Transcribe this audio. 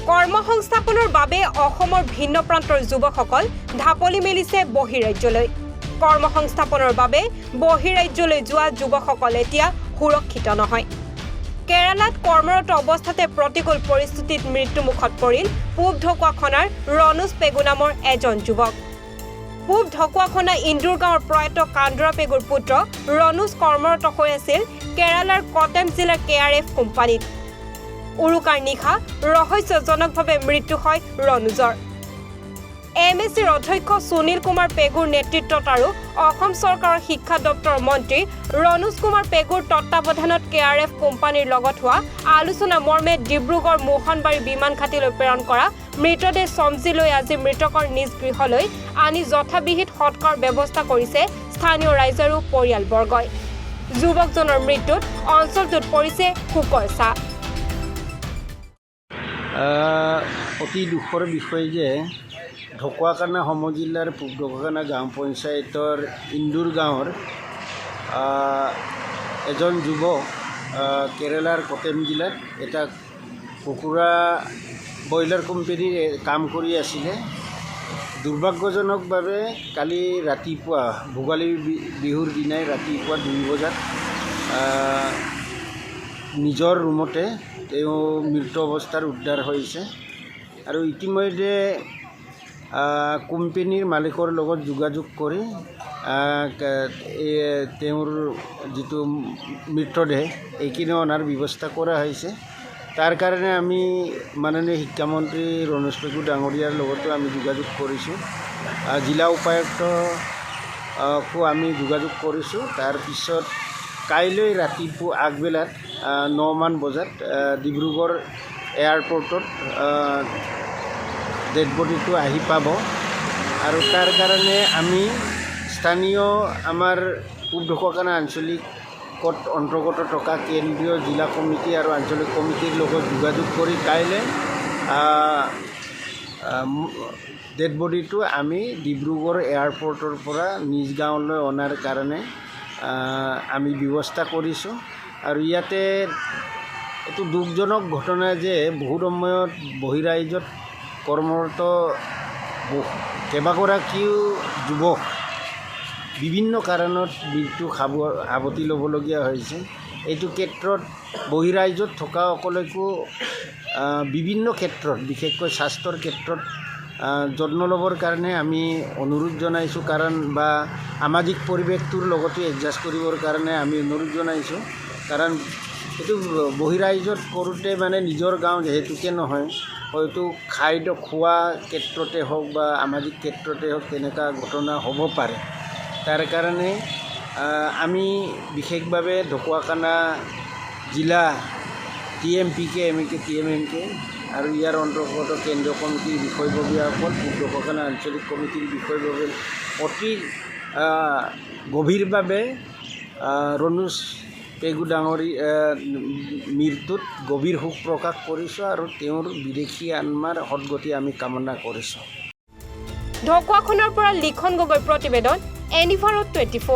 কৰ্মসংস্থাপনৰ বাবে অসমৰ ভিন্ন প্ৰান্তৰ যুৱকসকল ঢাপলি মেলিছে বহিৰাজ্যলৈ। কৰ্মসংস্থাপনৰ বাবে বহিৰাজ্যলৈ যোৱা যুৱকসকল এতিয়া সুৰক্ষিত নহয়। কেৰালাত কৰ্মৰত অৱস্থাতে প্ৰতিকূল পৰিস্থিতিত মৃত্যুমুখত পৰিল পূব ঢকুৱাখনাৰ ৰণুজ পেগু নামৰ এজন যুৱক। পূব ঢকুৱাখনা ইন্দুৰ গাঁৱৰ প্ৰয়াত কান্দৰা পেগুৰ পুত্ৰ ৰণুজ কৰ্মৰত হৈ আছিল কেৰালাৰ কটেম জিলাৰ KRF কোম্পানীত। উৰুকাৰ নিশা ৰহস্যজনকভাৱে মৃত্যু হয় ৰণুজৰ। MSCৰ অধ্যক্ষ সুনীল কুমাৰ পেগুৰ নেতৃত্বত আৰু অসম চৰকাৰৰ শিক্ষা দপ্তৰৰ মন্ত্ৰী ৰণুজ কুমাৰ পেগুৰ তত্বাৱধানত KRF কোম্পানীৰ লগত হোৱা আলোচনা মৰ্মে ডিব্ৰুগড় মোহনবাৰী বিমান ঘাটিলৈ প্ৰেৰণ কৰা মৃতদেহ চমজি লৈ আজি মৃতকৰ নিজ গৃহলৈ আনি যথাবিহিত সৎকাৰ ব্যৱস্থা কৰিছে স্থানীয় ৰাইজ আৰু পৰিয়ালবৰ্গই। যুৱকজনৰ মৃত্যুত অঞ্চলটোত পৰিছে শোকৰ ছাঁ। অতি দুখৰ বিষয় যে ঢকুৱাখানা সমজিলাৰ পূব ঢকুৱাখানা গাঁও পঞ্চায়তৰ ইন্দুৰ গাঁৱৰ এজন যুৱক কেৰালাৰ কটেম জিলাত এটা কুকুৰা ব্ৰইলাৰ কোম্পানীৰ কাম কৰি আছিলে। দুৰ্ভাগ্যজনকভাৱে কালি ৰাতিপুৱা ভোগালী বিহুৰ দিনাই ৰাতিপুৱা 2 বজাত নিজৰ ৰুমতে তেওঁ মৃত অৱস্থাৰ উদ্ধাৰ হৈছে আৰু ইতিমধ্যে কোম্পানীৰ মালিকৰ লগত যোগাযোগ কৰি তেওঁৰ যিটো মৃতদেহ এইখিনি অনাৰ ব্যৱস্থা কৰা হৈছে। তাৰ কাৰণে আমি মাননীয় শিক্ষামন্ত্ৰী ৰণুজ পেগু ডাঙৰীয়াৰ লগতো আমি যোগাযোগ কৰিছোঁ। জিলা উপায়ুক্তকো আমি যোগাযোগ কৰিছোঁ। তাৰপিছত কাইলৈ ৰাতিপুৱা আগবেলাত 9 মান বজাত ডিব্ৰুগড় এয়াৰপৰ্টত ডেড বডিটো আহি পাব আৰু তাৰ কাৰণে আমি স্থানীয় আমাৰ পূব ঢকুৱাখানা আঞ্চলিকত অন্তৰ্গত থকা কেন্দ্ৰীয় জিলা কমিটি আৰু আঞ্চলিক কমিটিৰ লগত যোগাযোগ কৰি কাইলৈ ডেড বডিটো আমি ডিব্ৰুগড় এয়াৰপৰ্টৰ পৰা নিজ গাঁৱলৈ অনাৰ কাৰণে আমি ব্যৱস্থা কৰিছোঁ। আৰু ইয়াতে এইটো দুখজনক ঘটনা যে বহুত সময়ত বহিৰাজ্যত কৰ্মৰত কেইবাগৰাকীও যুৱক বিভিন্ন কাৰণত মৃত্যু সাৱটি ল'বলগীয়া হৈছে। এইটো ক্ষেত্ৰত বহিৰাজ্যত থকাসকলকো বিভিন্ন ক্ষেত্ৰত বিশেষকৈ স্বাস্থ্যৰ ক্ষেত্ৰত যত্ন ল'বৰ কাৰণে আমি অনুৰোধ জনাইছোঁ। কাৰণ বা সামাজিক পৰিৱেশটোৰ লগতে এডজাষ্ট কৰিবৰ কাৰণে আমি অনুৰোধ জনাইছোঁ। কাৰণ এইটো বহিৰাজ্যত কৰোঁতে মানে নিজৰ গাঁও যিহেতুকে নহয়, হয়তো খাদ্য খোৱা ক্ষেত্ৰতে হওক বা সামাজিক ক্ষেত্ৰতে হওক তেনেকুৱা ঘটনা হ'ব পাৰে। তাৰ কাৰণে আমি বিশেষভাৱে ঢকুৱাখানা জিলা TMPK MK TMMK আৰু ইয়াৰ অন্তৰ্গত কেন্দ্ৰীয় কমিটিৰ বিষয়ববীয়াসকল পূব ঢকুৱাখানা আঞ্চলিক কমিটিৰ বিষয়ববীয়া অতি গভীৰভাৱে ৰণুজ পেগু ডাঙৰীয়াৰ মৃত্যুত গভীৰ শোক প্ৰকাশ কৰিছোঁ আৰু তেওঁৰ বিদেশী আত্মাৰ সদ্গতি আমি কামনা কৰিছোঁ। ঢকুৱাখনাৰ পৰা লিখন গগৈ প্ৰতিবেদন NV24।